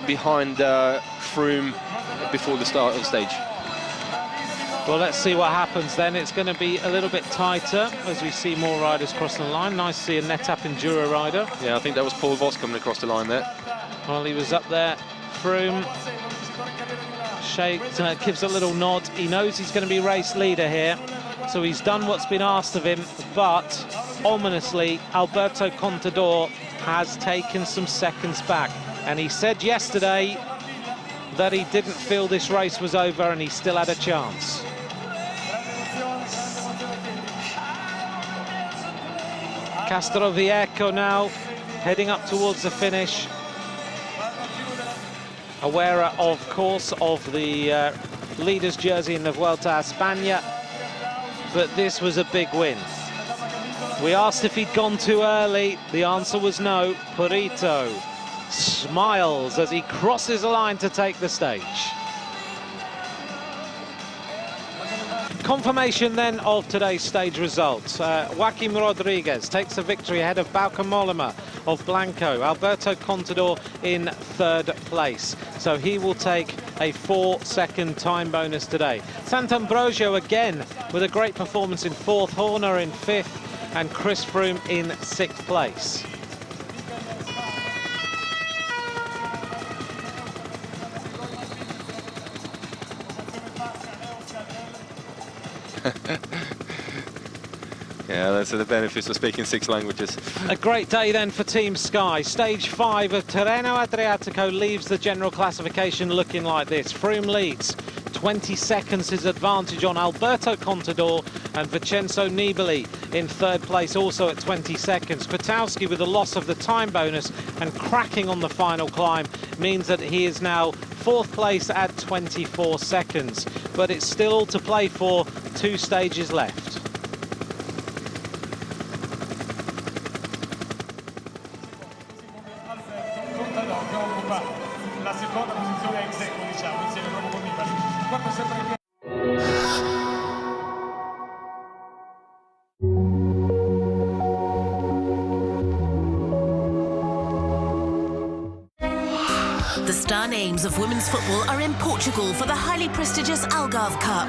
Speaker 2: behind Froome before the start of the stage.
Speaker 1: Well, let's see what happens then. It's going to be a little bit tighter as we see more riders crossing the line. Nice to see a NetApp Enduro rider.
Speaker 2: Yeah, I think that was Paul Voss coming across the line there.
Speaker 1: Well, he was up there. Froome shaked, gives a little nod. He knows he's going to be race leader here, so he's done what's been asked of him, but ominously, Alberto Contador has taken some seconds back, and he said yesterday that he didn't feel this race was over and he still had a chance. Castroviejo now heading up towards the finish, aware of course of the leader's jersey in the Vuelta a España, but this was a big win. We asked if he'd gone too early, the answer was no. Purito smiles as he crosses the line to take the stage. Confirmation then of today's stage results. Joaquim Rodriguez takes the victory ahead of Bauke Mollema of Blanco. Alberto Contador in third place, so he will take a 4-second time bonus today. Sant'Ambrogio again with a great performance in fourth, Horner in fifth, and Chris Froome in sixth place.
Speaker 2: Yeah, those are the benefits of speaking 6 languages.
Speaker 1: A great day then for Team Sky. Stage 5 of Tirreno Adriatico leaves the general classification looking like this. Froome leads, 20 seconds his advantage on Alberto Contador, and Vincenzo Nibali in third place also at 20 seconds. Kwiatkowski with the loss of the time bonus and cracking on the final climb means that he is now fourth place at 24 seconds. But it's still all to play for, 2 stages left.
Speaker 3: The star names of women's football are in Portugal for the highly prestigious Algarve Cup.